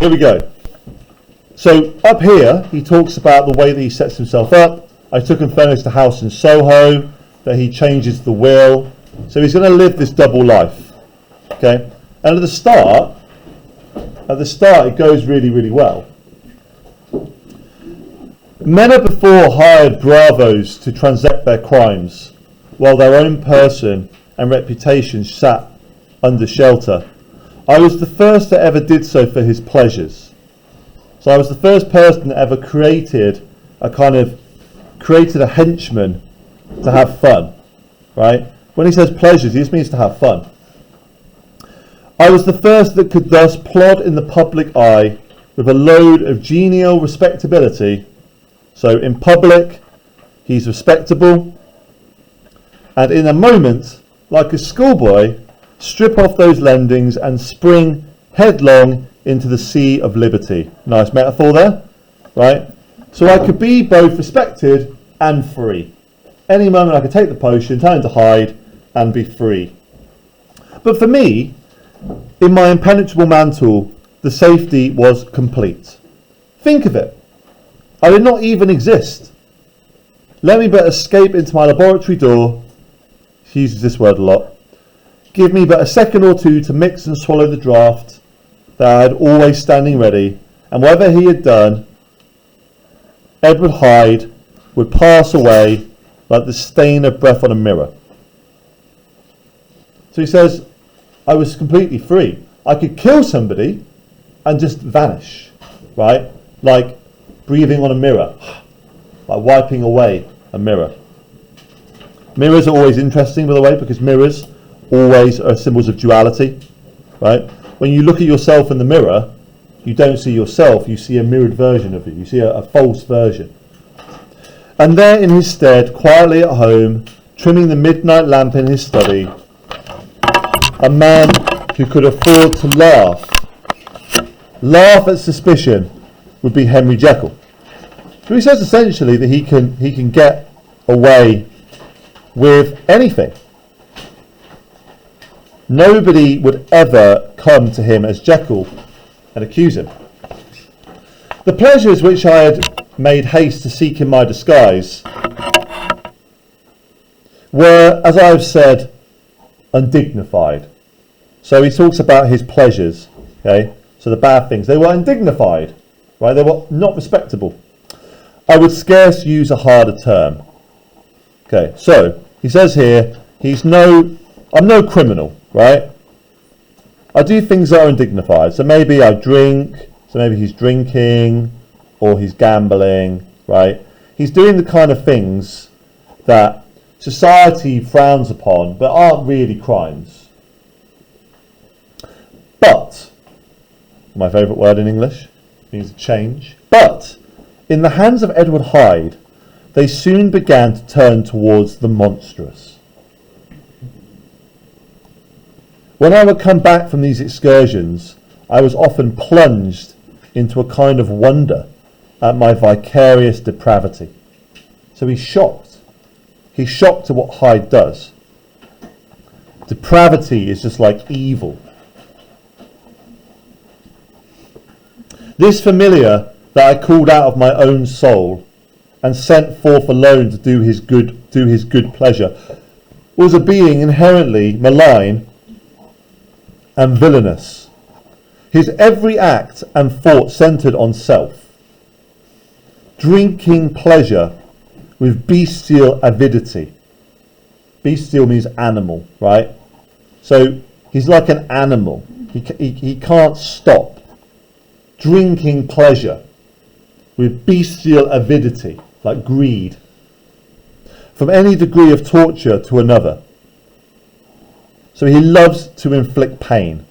here we go. So up here, he talks about the way that he sets himself up. I took and furnished a house in Soho, that he changes the will. So he's going to live this double life. Okay? And at the start, it goes really, really well. Men are before hired bravos to transact their crimes, while their own person and reputation sat under shelter. I was the first that ever did so for his pleasures. So I was the first person that ever created a henchman to have fun, right? When he says pleasures, he just means to have fun. I was the first that could thus plod in the public eye with a load of genial respectability. So in public, he's respectable, and in a moment, like a schoolboy, strip off those lendings and spring headlong into the sea of liberty. Nice metaphor there, right? So I could be both respected and free. Any moment I could take the potion, turn into Hyde, and be free. But for me, in my impenetrable mantle, the safety was complete. Think of it. I did not even exist. Let me but escape into my laboratory door. He uses this word a lot. Give me but a second or two to mix and swallow the draught that I had always standing ready, and whatever he had done, Edward Hyde would pass away like the stain of breath on a mirror. So he says, I was completely free. I could kill somebody and just vanish, right? Like breathing on a mirror, like wiping away a mirror. Mirrors are always interesting, by the way, because mirrors always are symbols of duality, right? When you look at yourself in the mirror, you don't see yourself, you see a mirrored version of you. You see a false version. And there in his stead, quietly at home, trimming the midnight lamp in his study, a man who could afford to laugh at suspicion, would be Henry Jekyll. So he says essentially that he can get away with anything. Nobody would ever come to him as Jekyll and accuse him. The pleasures which I had made haste to seek in my disguise were, as I have said, undignified. So he talks about his pleasures, okay? So the bad things, they were undignified, right? They were not respectable. I would scarce use a harder term. Okay, so he says here, I'm no criminal, right? I do things that are undignified. So maybe I drink, so maybe he's drinking, or he's gambling, right? He's doing the kind of things that society frowns upon, but aren't really crimes. But, my favourite word in English, means change. But, in the hands of Edward Hyde, they soon began to turn towards the monstrous. When I would come back from these excursions, I was often plunged into a kind of wonder at my vicarious depravity. So he's shocked. He's shocked at what Hyde does. Depravity is just like evil. This familiar that I called out of my own soul and sent forth alone to do his good pleasure was a being inherently malign and villainous. His every act and thought centred on self, drinking pleasure with bestial avidity. Bestial means animal, right? So he's like an animal. He can't stop. Drinking pleasure with bestial avidity, like greed, from any degree of torture to another. So he loves to inflict pain.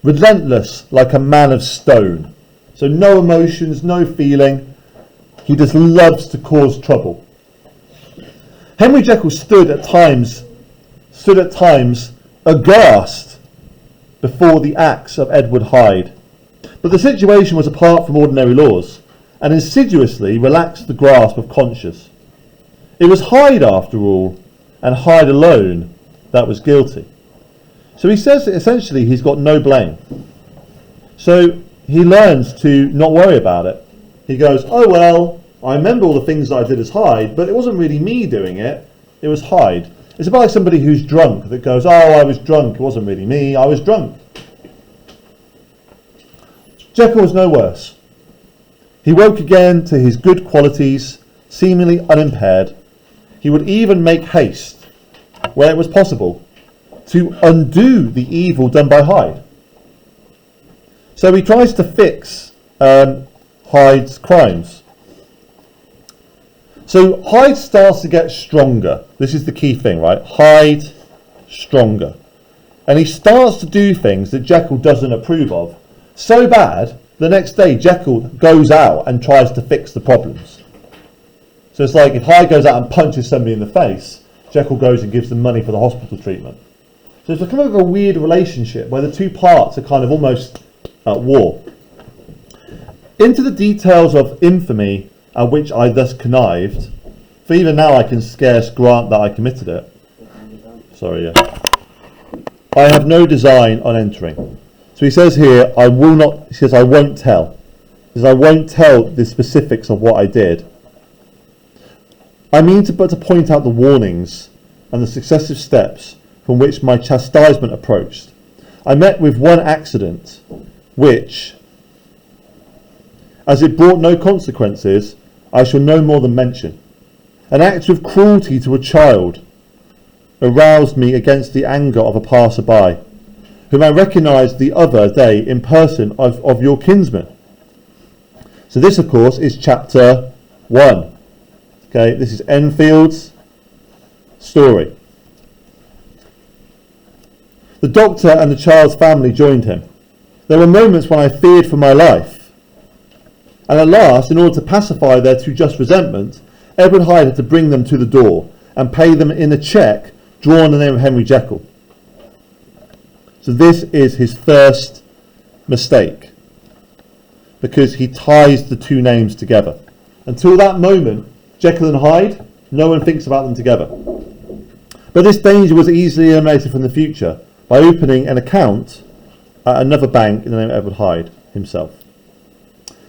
Relentless like a man of stone. So no emotions, no feeling. He just loves to cause trouble. Henry Jekyll stood at times aghast before the acts of Edward Hyde. But the situation was apart from ordinary laws, and insidiously relaxed the grasp of conscience. It was Hyde, after all, and Hyde alone, that was guilty. So he says that essentially he's got no blame. So he learns to not worry about it. He goes, oh well, I remember all the things that I did as Hyde, but it wasn't really me doing it, it was Hyde. It's about like somebody who's drunk that goes, oh, I was drunk, it wasn't really me, I was drunk. Jekyll was no worse. He woke again to his good qualities, seemingly unimpaired. He would even make haste, where it was possible, to undo the evil done by Hyde. So he tries to fix Hyde's crimes. So Hyde starts to get stronger. This is the key thing, right? Hyde, stronger. And he starts to do things that Jekyll doesn't approve of. So bad, the next day Jekyll goes out and tries to fix the problems. So it's like if Hyde goes out and punches somebody in the face, Jekyll goes and gives them money for the hospital treatment. So it's kind of a weird relationship where the two parts are kind of almost at war. Into the details of infamy at which I thus connived, for even now I can scarce grant that I committed it. Sorry, yeah. I have no design on entering. So he says here, I will not, he says, I won't tell. He says, I won't tell the specifics of what I did. I mean but to point out the warnings and the successive steps from which my chastisement approached. I met with one accident, which, as it brought no consequences, I shall no more than mention. An act of cruelty to a child aroused me against the anger of a passer-by, whom I recognised the other day in person of your kinsman. So this, of course, is chapter 1. Okay, this is Enfield's story. The doctor and the child's family joined him. There were moments when I feared for my life. And at last, in order to pacify their too just resentment, Edward Hyde had to bring them to the door and pay them in a cheque drawn in the name of Henry Jekyll. So this is his first mistake, because he ties the two names together. Until that moment, Jekyll and Hyde, no one thinks about them together. But this danger was easily eliminated from the future by opening an account at another bank in the name of Edward Hyde himself.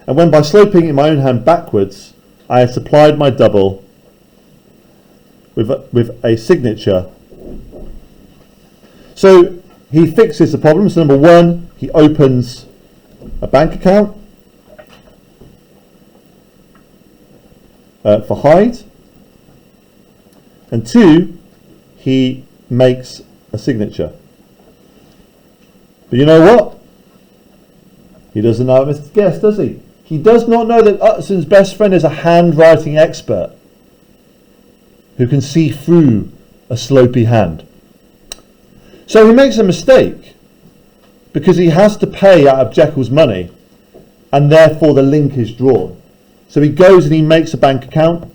And when by sloping in my own hand backwards, I had supplied my double with a signature. So he fixes the problem. So number one, he opens a bank account for Hyde. And two, he makes a signature. But you know what? He doesn't know Mr. Guest, does he? He does not know that Utson's best friend is a handwriting expert who can see through a slopey hand. So he makes a mistake because he has to pay out of Jekyll's money, and therefore the link is drawn. So he goes and he makes a bank account,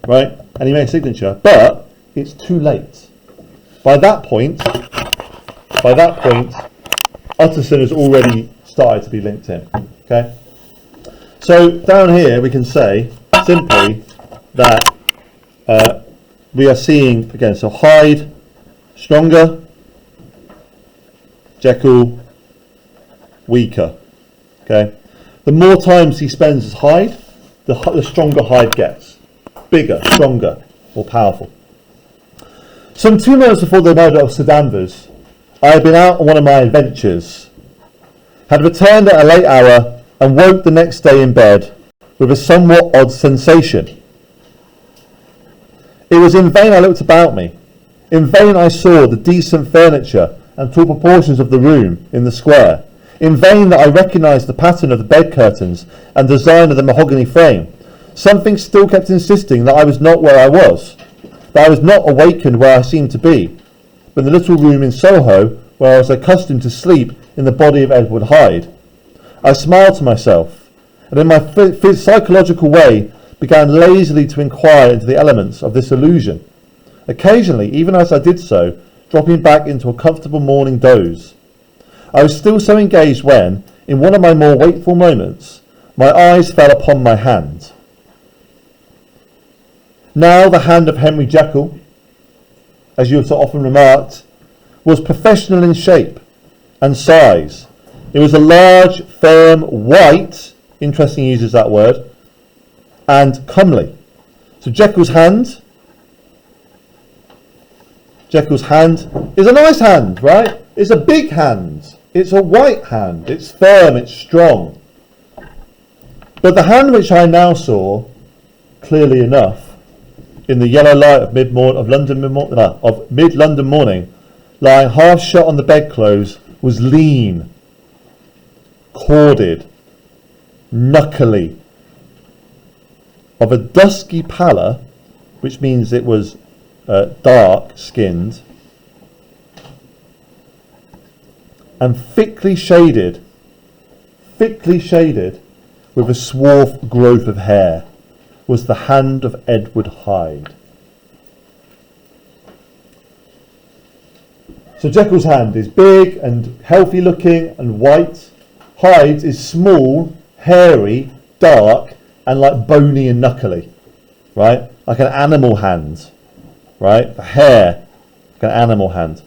right? And he makes a signature, but it's too late. By that point, Utterson has already started to be linked in. Okay? So down here we can say simply that we are seeing, again, so Hyde, stronger, Jekyll, weaker. Okay? The more times he spends as Hyde, the stronger Hyde gets. Bigger, stronger, more powerful. Some 2 months before the murder of Sir Danvers, I had been out on one of my adventures, had returned at a late hour, and woke the next day in bed with a somewhat odd sensation. It was in vain I looked about me. In vain I saw the decent furniture and tall proportions of the room in the square. In vain that I recognised the pattern of the bed curtains and design of the mahogany frame. Something still kept insisting that I was not where I was, that I was not awakened where I seemed to be, but in the little room in Soho where I was accustomed to sleep in the body of Edward Hyde. I smiled to myself, and in my psychological way began lazily to inquire into the elements of this illusion, occasionally, even as I did so, dropping back into a comfortable morning doze. I was still so engaged when, in one of my more wakeful moments, my eyes fell upon my hand. Now the hand of Henry Jekyll, as you have so often remarked, was professional in shape and size. It was a large, firm, white, interesting he uses that word, and comely. So Jekyll's hand is a nice hand, right? It's a big hand. It's a white hand. It's firm, it's strong. But the hand which I now saw, clearly enough, in the yellow light of mid-London morning, lying half shut on the bedclothes, was lean, corded, knuckly, of a dusky pallor, which means it was dark-skinned, and thickly shaded with a swarth growth of hair, was the hand of Edward Hyde. So Jekyll's hand is big and healthy looking and white. Hyde's is small, hairy, dark, and like bony and knuckly, right? Like an animal hand, right? The hair, like an animal hand.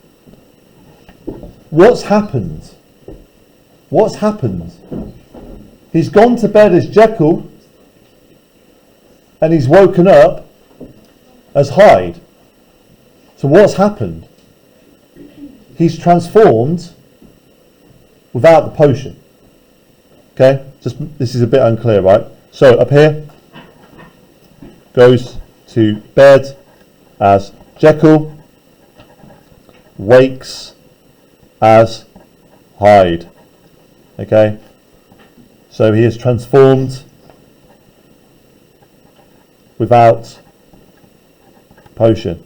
What's happened? He's gone to bed as Jekyll, and he's woken up as Hyde. So what's happened? He's transformed without the potion. Okay, this is a bit unclear, right? So up here, goes to bed as Jekyll, wakes as Hyde. Okay, so he is transformed without potion.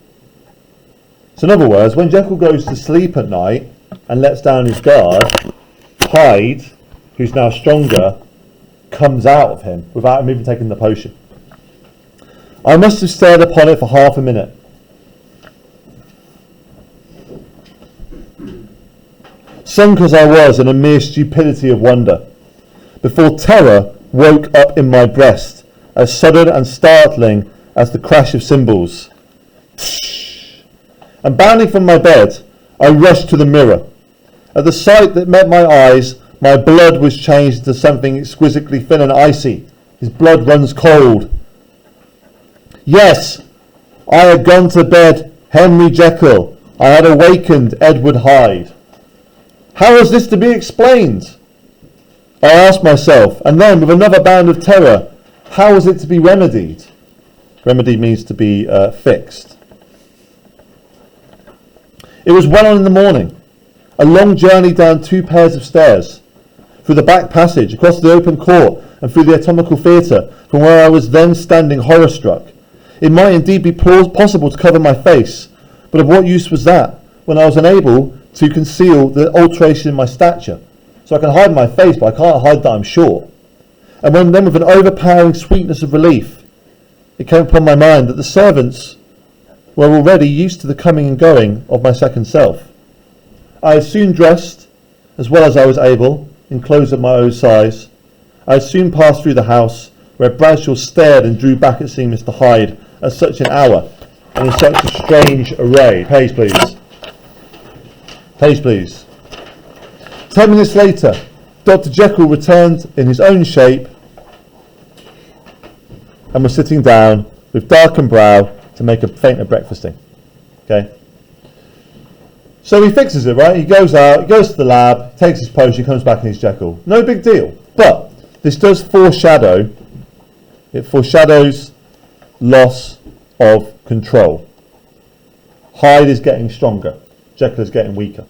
So in other words, when Jekyll goes to sleep at night and lets down his guard, Hyde, who's now stronger, comes out of him without him even taking the potion. I must have stared upon it for half a minute. Sunk as I was in a mere stupidity of wonder, before terror woke up in my breast, as sudden and startling as the crash of cymbals. And bounding from my bed, I rushed to the mirror. At the sight that met my eyes, my blood was changed into something exquisitely thin and icy. His blood runs cold. Yes, I had gone to bed Henry Jekyll. I had awakened Edward Hyde. How was this to be explained? I asked myself, and then with another bound of terror, how was it to be remedied? Remedy means to be fixed. It was well on in the morning. A long journey down 2 pairs of stairs, through the back passage, across the open court, and through the anatomical theatre, from where I was then standing horror-struck. It might indeed be possible to cover my face, but of what use was that, when I was unable to conceal the alteration in my stature? So I can hide my face, but I can't hide that I'm short. And then with an overpowering sweetness of relief, it came upon my mind that the servants were already used to the coming and going of my second self. I had soon dressed, as well as I was able, in clothes of my own size. I had soon passed through the house, where Bradshaw stared and drew back at seeing Mr. Hyde at such an hour, and in such a strange array. Page, please. Page, please. 10 minutes later, Dr. Jekyll returned in his own shape, and was sitting down, with darkened brow, to make a feint of breakfasting. Okay. So he fixes it, right? He goes out, he goes to the lab, takes his potion, comes back and he's Jekyll. No big deal. But this does foreshadow, it foreshadows loss of control. Hyde is getting stronger. Jekyll is getting weaker.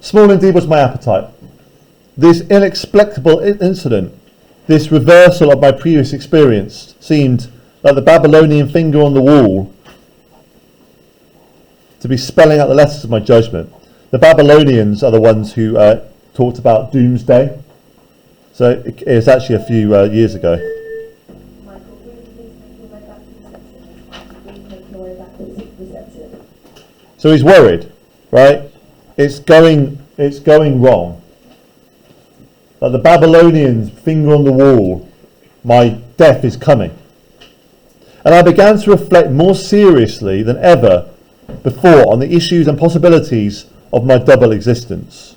Small indeed was my appetite. This inexplicable incident, this reversal of my previous experience, seemed like the Babylonian finger on the wall to be spelling out the letters of my judgment. The Babylonians are the ones who talked about doomsday. So it was actually a few years ago. So he's worried, right? It's going wrong. Like the Babylonians, finger on the wall, my death is coming. And I began to reflect more seriously than ever before on the issues and possibilities of my double existence.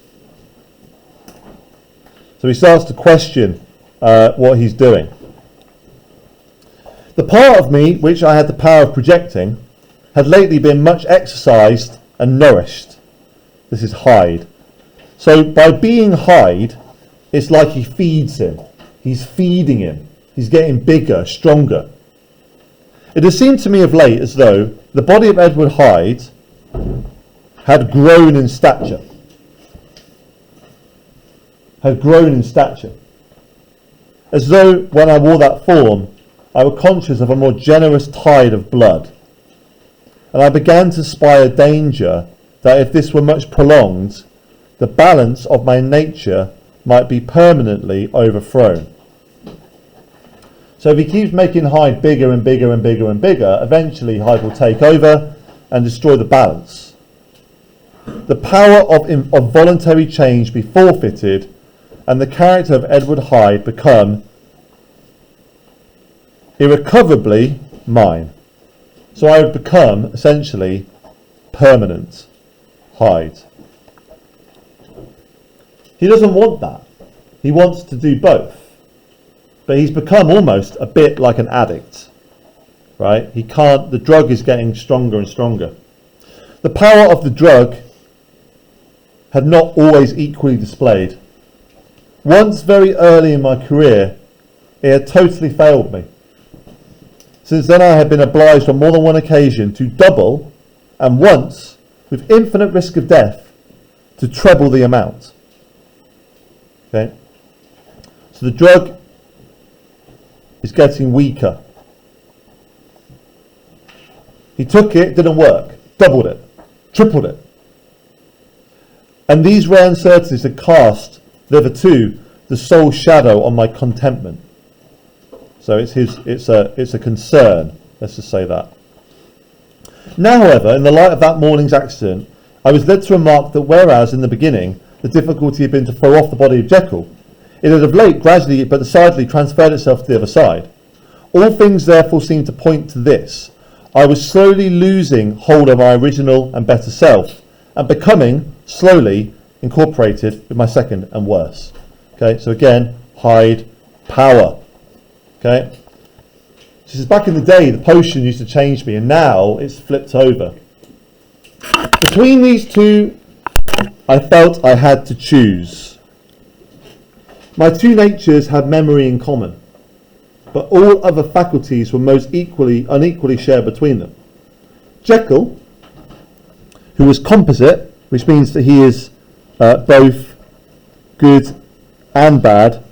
So he starts to question what he's doing. The part of me which I had the power of projecting had lately been much exercised and nourished. This is Hyde. So by being Hyde, it's like he feeds him. He's feeding him. He's getting bigger, stronger. It has seemed to me of late as though the body of Edward Hyde had grown in stature. Had grown in stature. As though when I wore that form, I were conscious of a more generous tide of blood. And I began to spy a danger that if this were much prolonged, the balance of my nature might be permanently overthrown. So if he keeps making Hyde bigger and bigger and bigger and bigger, eventually Hyde will take over and destroy the balance. The power of voluntary change be forfeited, and the character of Edward Hyde become irrecoverably mine. So I would become essentially permanent Hyde. He doesn't want that. He wants to do both. But he's become almost a bit like an addict. Right? He can't, the drug is getting stronger and stronger. The power of the drug had not always equally displayed. Once very early in my career, it had totally failed me. Since then I had been obliged on more than one occasion to double, and once, with infinite risk of death, to treble the amount. Okay? So the drug is getting weaker. He took it, didn't work, doubled it, tripled it. And these rare uncertainties had cast, hitherto, the sole shadow on my contentment. So it's a concern, let's just say that. Now, however, in the light of that morning's accident, I was led to remark that whereas in the beginning the difficulty had been to throw off the body of Jekyll, it had of late gradually but decidedly transferred itself to the other side. All things therefore seemed to point to this. I was slowly losing hold of my original and better self, and becoming slowly incorporated with my second and worse. Okay, so again, Hyde, power. Okay, this is back in the day, the potion used to change me, and now it's flipped over. Between these two, I felt I had to choose. My two natures had memory in common, but all other faculties were most unequally shared between them. Jekyll, who was composite, which means that he is both good and bad,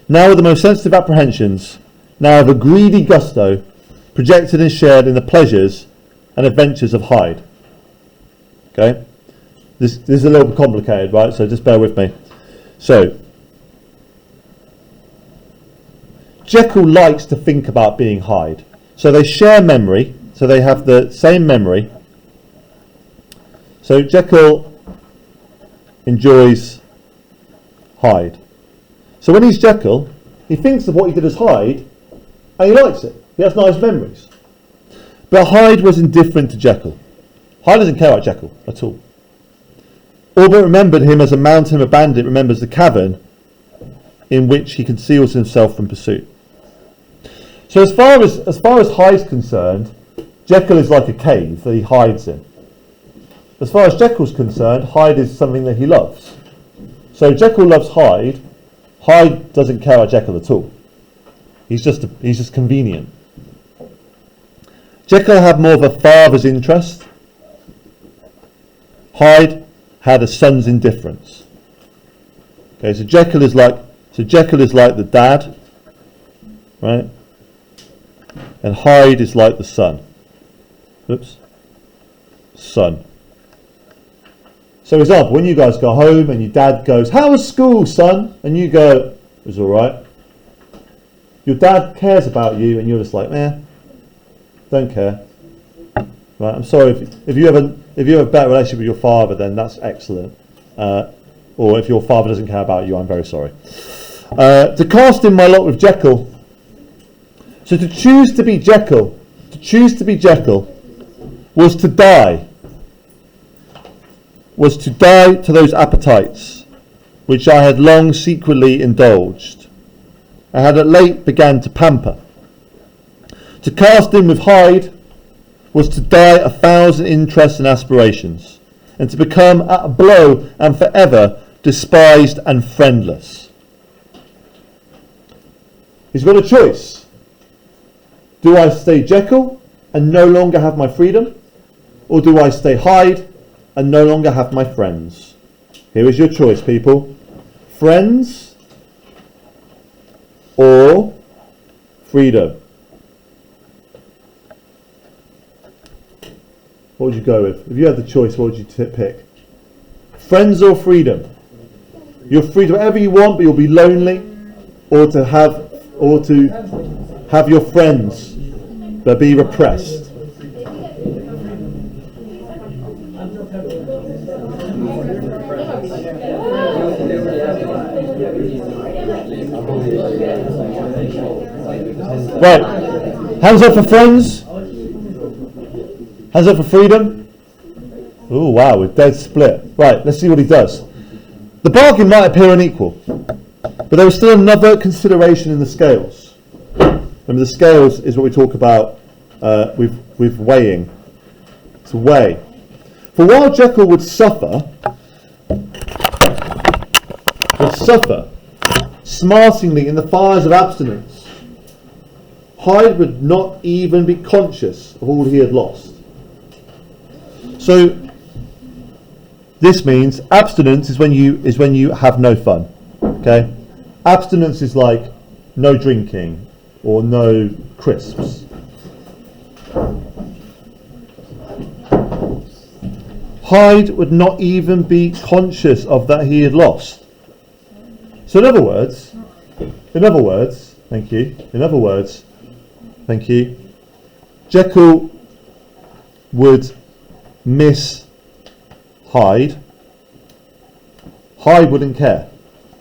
now with the most sensitive apprehensions, now of a greedy gusto, projected and shared in the pleasures and adventures of Hyde. Okay? This is a little bit complicated, right? So just bear with me. So, Jekyll likes to think about being Hyde. So they share memory, so they have the same memory. So Jekyll enjoys Hyde. So when he's Jekyll, he thinks of what he did as Hyde, and he likes it. He has nice memories. But Hyde was indifferent to Jekyll. Hyde doesn't care about Jekyll at all. All but remembered him as a mountain of a bandit remembers the cavern in which he conceals himself from pursuit. So as far as Hyde's concerned, Jekyll is like a cave that he hides in. As far as Jekyll's concerned, Hyde is something that he loves. So Jekyll loves Hyde. Hyde doesn't care about Jekyll at all. He's just convenient. Jekyll had more of a father's interest. Hyde had a son's indifference. Okay, so Jekyll is like the dad, right? And Hyde is like the son. Oops. Son. So, for example, when you guys go home and your dad goes, "How was school, son?" and you go, "It was all right." Your dad cares about you, and you're just like, don't care. Right? I'm sorry if you have a better relationship with your father, then that's excellent. Or if your father doesn't care about you, I'm very sorry. To cast in my lot with Jekyll. So to choose to be Jekyll, to To choose to be Jekyll was to die. Was to die to those appetites which I had long secretly indulged, and had at late began to pamper. To cast in with Hyde was to die 1,000 interests and aspirations, and to become at a blow and forever despised and friendless. He's got a choice. Do I stay Jekyll and no longer have my freedom? Or do I stay Hyde and no longer have my friends? Here is your choice, people. Friends or freedom? What would you go with? If you had the choice, what would you pick? Friends or freedom? You're free to whatever you want, but you'll be lonely, or to have your friends but be repressed. Right, hands up for friends. Hands up for freedom. Oh wow, we're dead split. Right, let's see what he does. The bargain might appear unequal, but there was still another consideration in the scales. Remember, the scales is what we talk about with weighing. To weigh. For while Jekyll would suffer smartingly in the fires of abstinence, Hyde would not even be conscious of all he had lost. So this means abstinence is when you have no fun. Okay? Abstinence is like no drinking or no crisps. Hyde would not even be conscious of that he had lost. So in other words, thank you, Jekyll would miss Hyde. Hyde wouldn't care,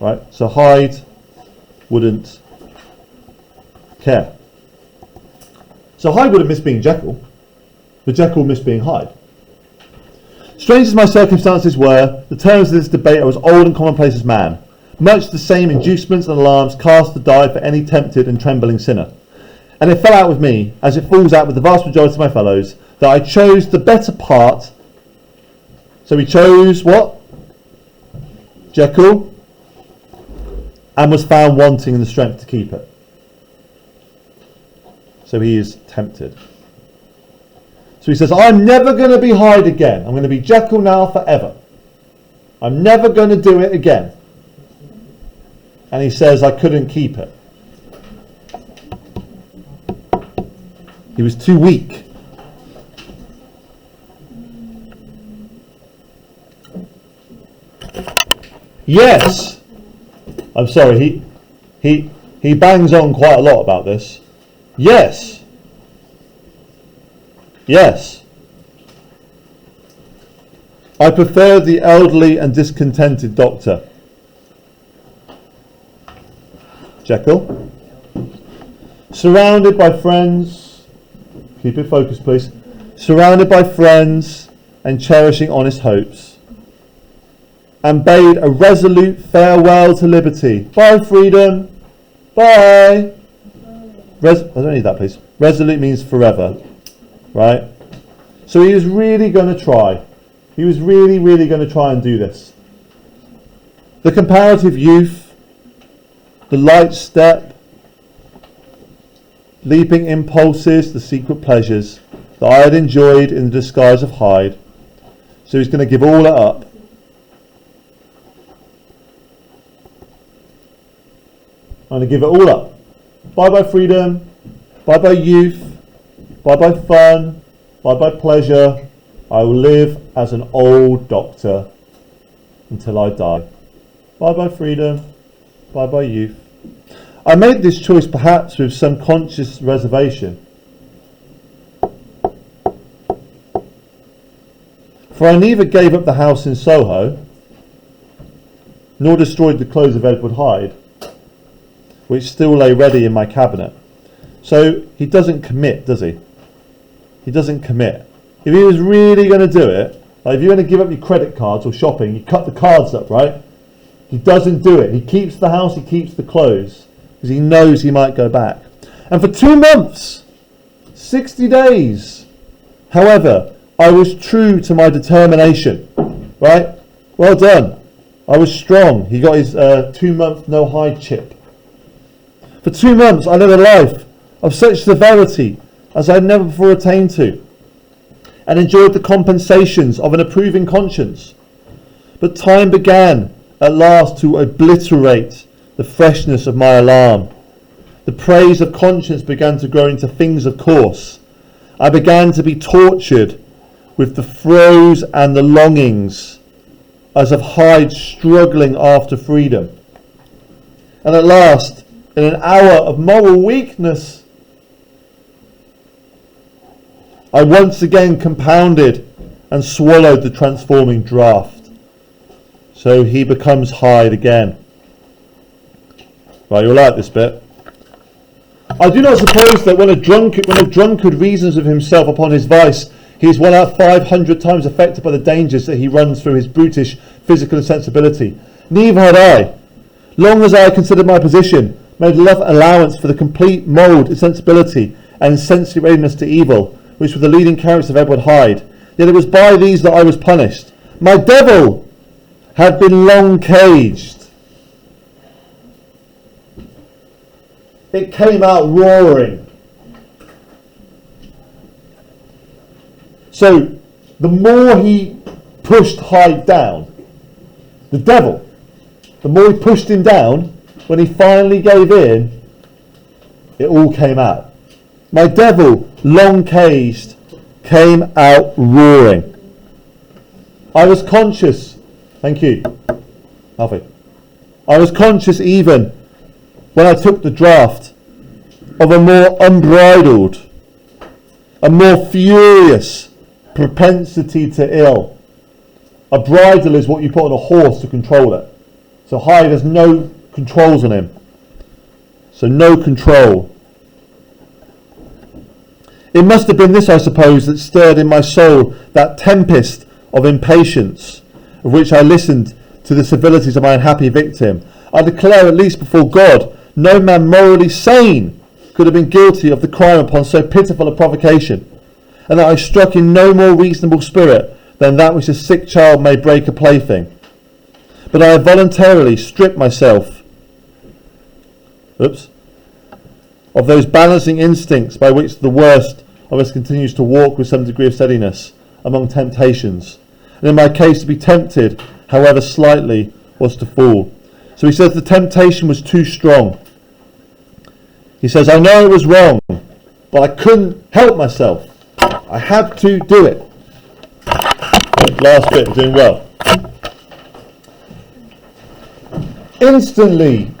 right? So Hyde wouldn't care. So Hyde wouldn't miss being Jekyll, but Jekyll would miss being Hyde. Strange as my circumstances were, the terms of this debate I was old and commonplace as man. Much the same inducements and alarms cast to die for any tempted and trembling sinner. And it fell out with me, as it falls out with the vast majority of my fellows, that I chose the better part. So he chose what? Jekyll, and was found wanting in the strength to keep it. So he is tempted. So he says, I'm never going to be Hyde again. I'm going to be Jekyll now forever. I'm never going to do it again. And he says, I couldn't keep it. He was too weak. Yes. I'm sorry, he bangs on quite a lot about this. Yes. Yes. I prefer the elderly and discontented doctor. Jekyll. Surrounded by friends. Keep it focused, please. Surrounded by friends and cherishing honest hopes. And bade a resolute farewell to liberty. Bye, freedom. Bye. I don't need that, please. Resolute means forever. Right? So he was really going to try. He was really going to try and do this. The comparative youth, the light step, leaping impulses, the secret pleasures that I had enjoyed in the disguise of Hyde. So he's going to give all it up. I'm going to give it all up. Bye-bye freedom, bye-bye youth, bye-bye fun, bye-bye pleasure. I will live as an old doctor until I die. Bye-bye freedom, bye-bye youth. I made this choice perhaps with some conscious reservation. For I neither gave up the house in Soho, nor destroyed the clothes of Edward Hyde, which still lay ready in my cabinet. So he doesn't commit, does he? he doesn't commit. If he was really going to do it, like if you're going to give up your credit cards or shopping, you cut the cards up, right? He doesn't do it. He keeps the house, he keeps the clothes, because he knows he might go back. And for 2 months, 60 days, however, I was true to my determination, right? Well done. I was strong. He got his 2-month no Hyde chip. For 2 months, I led a life of such severity as I had never before attained to, and enjoyed the compensations of an approving conscience. But time began at last to obliterate the freshness of my alarm. The praise of conscience began to grow into things of course. I began to be tortured with the throes and the longings as of Hyde struggling after freedom. And at last, in an hour of moral weakness, I once again compounded and swallowed the transforming draught. So he becomes Hyde again. Right, you'll like this bit. I do not suppose that when a drunkard reasons of himself upon his vice, he is 1 out of 500 times affected by the dangers that he runs through his brutish physical insensibility. Neither had I. Long as I considered my position, made allowance for the complete moral insensibility and insensate readiness to evil, which were the leading characters of Edward Hyde, yet it was by these that I was punished. My devil had been long caged. It came out roaring. So, the more he pushed Hyde down, the devil, the more he pushed him down, when he finally gave in, it all came out. My devil, long caged, came out roaring. I was conscious, thank you, Alfie. I was conscious even when I took the draught of a more unbridled, a more furious propensity to ill. A bridle is what you put on a horse to control it. So Hyde has no controls on him. So no control. It must have been this, I suppose, that stirred in my soul that tempest of impatience, of which I listened to the civilities of my unhappy victim. I declare, at least before God, no man morally sane could have been guilty of the crime upon so pitiful a provocation, and that I struck in no more reasonable spirit than that which a sick child may break a plaything. But I have voluntarily stripped myself of those balancing instincts by which the worst of us continues to walk with some degree of steadiness among temptations, and in my case to be tempted, however slightly, was to fall. So he says the temptation was too strong. He says, I know it was wrong, but I couldn't help myself. I had to do it. Last bit, doing well. Instantly,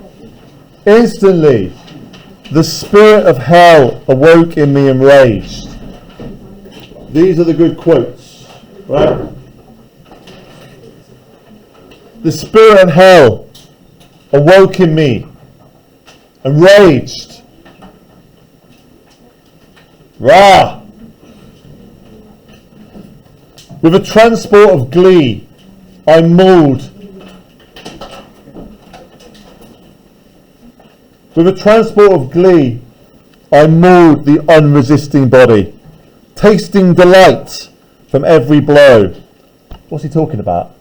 the spirit of hell awoke in me enraged. These are the good quotes, right? The spirit of hell awoke in me, enraged. Rah! With a transport of glee, I mauled. With a transport of glee, I mauled the unresisting body, tasting delight from every blow. What's he talking about?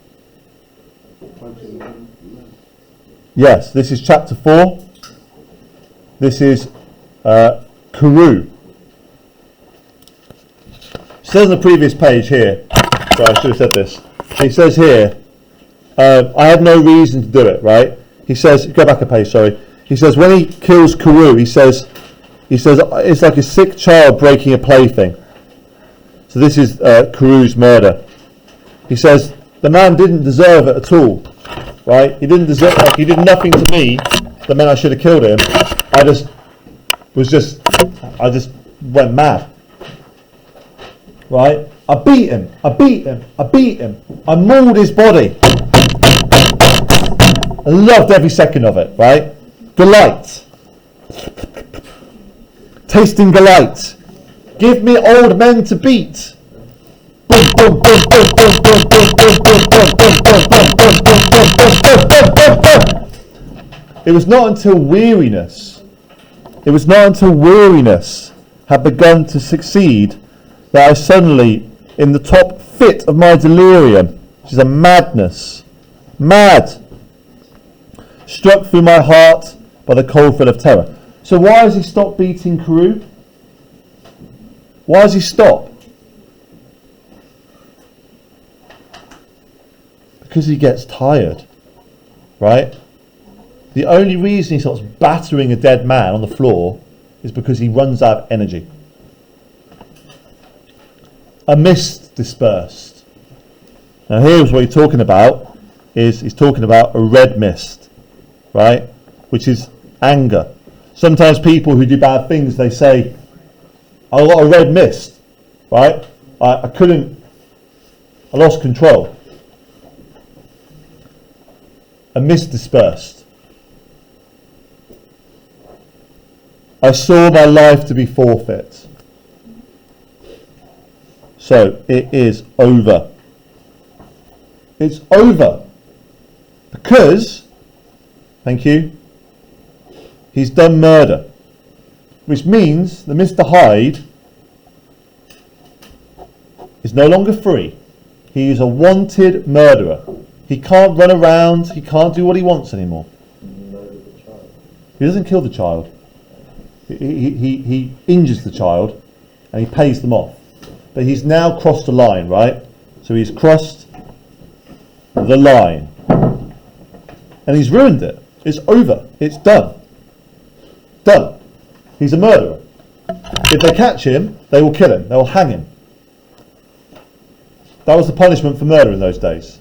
Yes, this is chapter 4. This is Carew. It says on the previous page here, sorry, I should have said this. He says here, I had no reason to do it, right? He says, go back a page, sorry. He says when he kills Carew, he says it's like a sick child breaking a plaything. So this is Carew's murder. He says the man didn't deserve it at all, right? He didn't deserve, like he did nothing to me that meant I should have killed him. I just went mad. Right? I beat him. I mauled his body. I loved every second of it, right? Delight. Tasting delight Give me old men to beat. It was not until weariness had begun to succeed that I suddenly, in the top fit of my delirium, which is a madness, struck through my heart by the cold thrill of terror. So why has he stopped beating Carew? Why has he stopped? Because he gets tired, right? The only reason he starts battering a dead man on the floor is because he runs out of energy. A mist dispersed. Now here's what he's talking about, he's talking about a red mist, right? Which is anger. Sometimes people who do bad things, they say, I got a red mist, right? I lost control. A mist dispersed. I saw my life to be forfeit. So it is over. It's over. Because, thank you, he's done murder. Which means that Mr. Hyde is no longer free. He is a wanted murderer. He can't run around, he can't do what he wants anymore. He doesn't kill the child. He injures the child and he pays them off. But he's now crossed the line, right? So he's crossed the line. And he's ruined it. It's over. It's done. Done. He's a murderer. If they catch him, they will kill him. They will hang him. That was the punishment for murder in those days.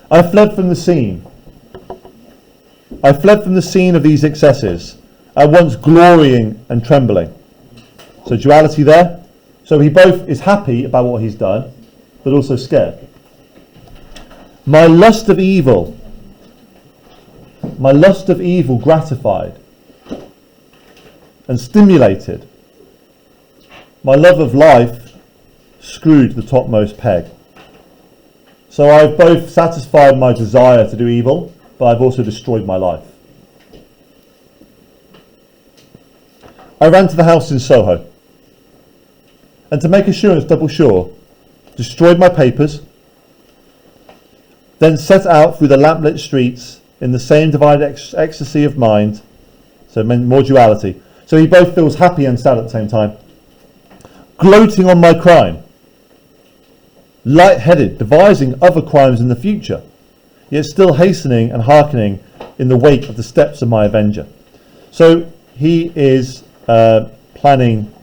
I fled from the scene. I fled from the scene of these excesses, at once glorying and trembling. So duality there. So he both is happy about what he's done, but also scared. My lust of evil gratified and stimulated. My love of life screwed the topmost peg. So I've both satisfied my desire to do evil, but I've also destroyed my life. I ran to the house in Soho, and to make assurance double sure, destroyed my papers, then set out through the lamplit streets in the same divided ecstasy of mind, so more duality. So he both feels happy and sad at the same time, gloating on my crime, light-headed, devising other crimes in the future, yet still hastening and hearkening in the wake of the steps of my avenger. So he is planning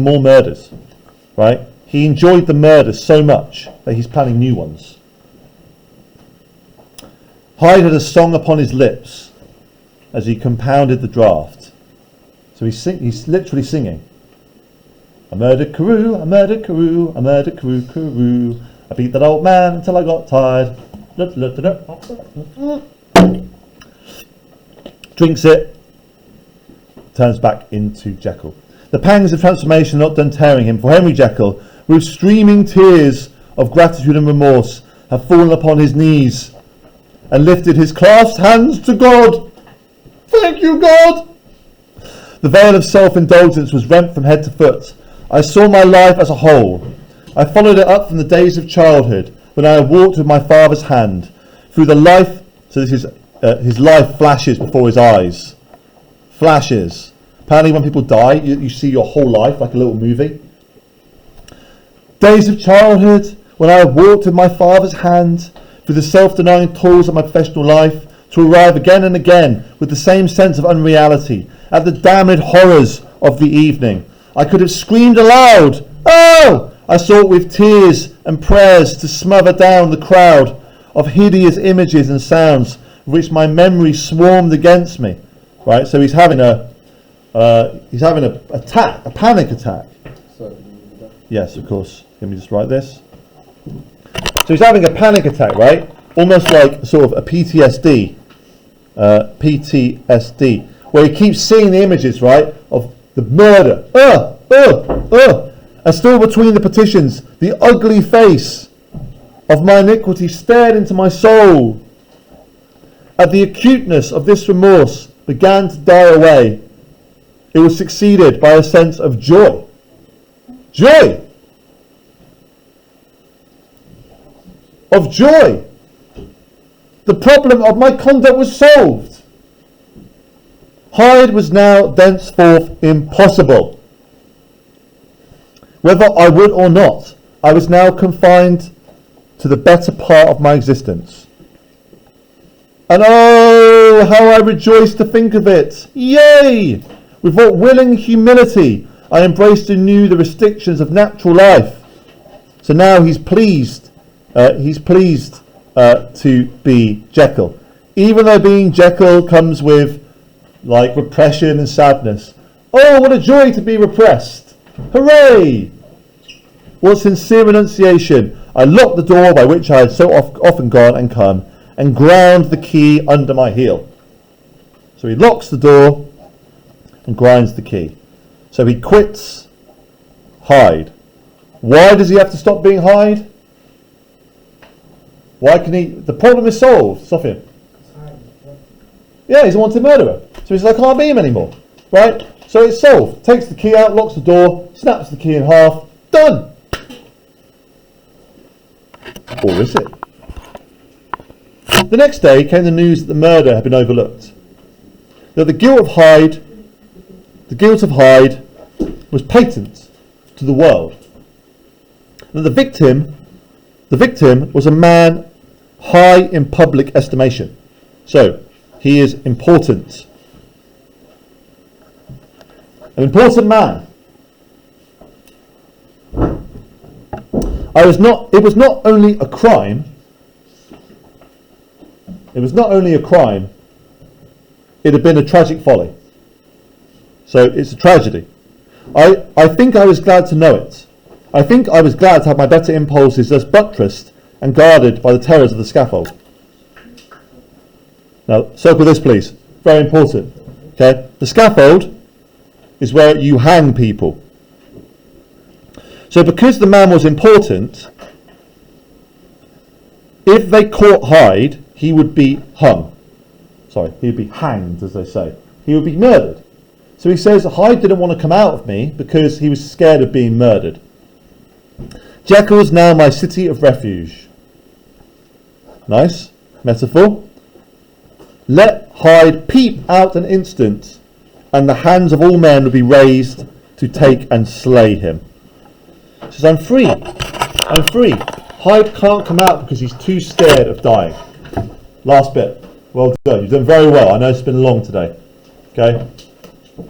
more murders, right? He enjoyed the murders so much that he's planning new ones. Hyde had a song upon his lips as he compounded the draft. So he's literally singing. I murdered Carew, I murdered Carew, I murdered Carew. I beat that old man until I got tired. Drinks it, turns back into Jekyll. The pangs of transformation not done tearing him, for Henry Jekyll, with streaming tears of gratitude and remorse, have fallen upon his knees and lifted his clasped hands to God. Thank you, God! The veil of self-indulgence was rent from head to foot. I saw my life as a whole. I followed it up from the days of childhood, when I walked with my father's hand, through the life, so this is his life flashes before his eyes. Flashes. Apparently when people die, you see your whole life like a little movie. Days of childhood, when I walked with my father's hand, through the self-denying toils of my professional life, to arrive again and again with the same sense of unreality, at the damned horrors of the evening. I could have screamed aloud, oh! I sought with tears and prayers to smother down the crowd of hideous images and sounds which my memory swarmed against me. Right, so he's having a attack, a panic attack. Yes, of course. Let me just write this. So he's having a panic attack, right? Almost like sort of a PTSD, where he keeps seeing the images, right, of the murder. And still between the petitions, the ugly face of my iniquity stared into my soul. As the acuteness of this remorse began to die away, it was succeeded by a sense of joy. Joy! Of joy! The problem of my conduct was solved. Hyde was now thenceforth impossible. Whether I would or not, I was now confined to the better part of my existence. And oh, how I rejoiced to think of it! Yea! With what willing humility I embraced anew the restrictions of natural life. So now he's pleased. To be Jekyll, even though being Jekyll comes with like repression and sadness. Oh, what a joy to be repressed! Hooray! What sincere renunciation! I locked the door by which I had so often gone and come, and ground the key under my heel. So he locks the door and grinds the key. So he quits Hyde. Why does he have to stop being Hyde? Why can he? The problem is solved. Stop him. Yeah, he's a wanted murderer. So he's like, I can't be him anymore. Right? So it's solved. Takes the key out, locks the door, snaps the key in half. Done. Or is it? The next day came the news that the murder had been overlooked. That the guilt of Hyde was patent to the world. That the victim was a man high in public estimation. So, he is important. An important man. It was not only a crime. It had been a tragic folly. So it's a tragedy. I think I was glad to know it. I think I was glad to have my better impulses thus buttressed and guarded by the terrors of the scaffold. Now, circle this, please. Very important. Okay, the scaffold is where you hang people. So, because the man was important, if they caught Hyde, he would be hung. Sorry, he would be hanged, as they say. He would be murdered. So he says Hyde didn't want to come out of me because he was scared of being murdered. Jekyll is now my city of refuge. Nice metaphor. Let Hyde peep out an instant, and the hands of all men will be raised to take and slay him. He says, I'm free. Hyde can't come out because he's too scared of dying. Last bit. Well done. You've done very well. I know it's been long today. Okay.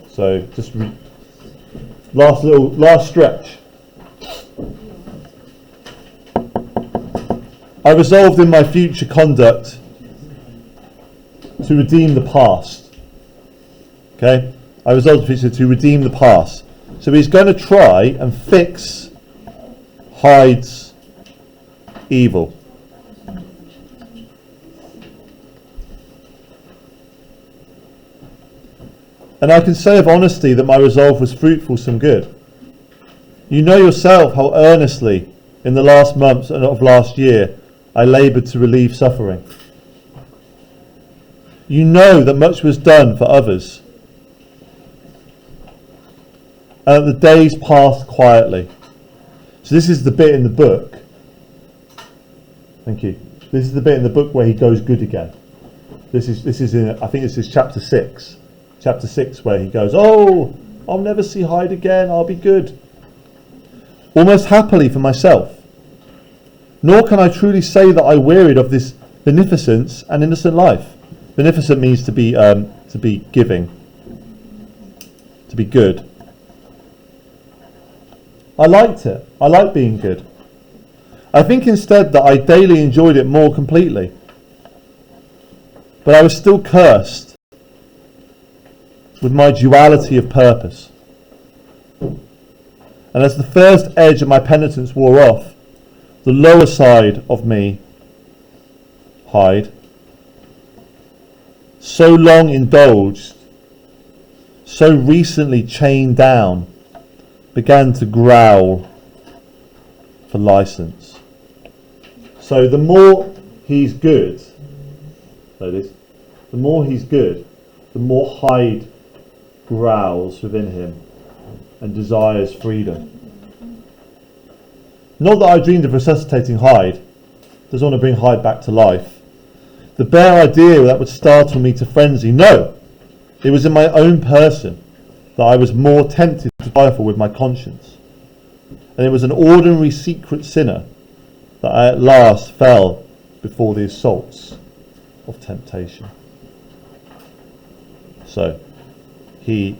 So just last stretch. I resolved in my future conduct to redeem the past. Okay? I resolved to redeem the past. So he's going to try and fix Hyde's evil. And I can say of honesty that my resolve was fruitful some good. You know yourself how earnestly in the last months of last year I laboured to relieve suffering. You know that much was done for others, and that the days passed quietly. So this is the bit in the book. Thank you. This is the bit in the book where he goes good again. This is in, I think this is chapter 6. Chapter 6 where he goes, oh, I'll never see Hyde again, I'll be good. Almost happily for myself. Nor can I truly say that I wearied of this beneficence and innocent life. Beneficent means to be giving, to be good. I liked it. I liked being good. I think instead that I daily enjoyed it more completely. But I was still cursed with my duality of purpose. And as the first edge of my penitence wore off, the lower side of me, Hyde, so long indulged so recently chained down, began to growl for license. So the more he's good, the more he's good, the more Hyde growls within him and desires freedom. Not that I dreamed of resuscitating Hyde. Doesn't want to bring Hyde back to life. The bare idea that would startle me to frenzy. No! It was in my own person that I was more tempted to trifle with my conscience. And it was an ordinary secret sinner that I at last fell before the assaults of temptation. So, he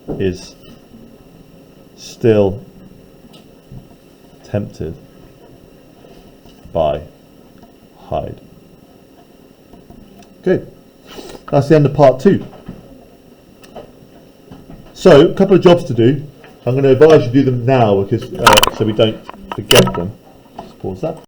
is still tempted by Hyde. Good. That's the end of part 2. So, a couple of jobs to do. I'm going to advise you to do them now because so we don't forget them. Just pause that.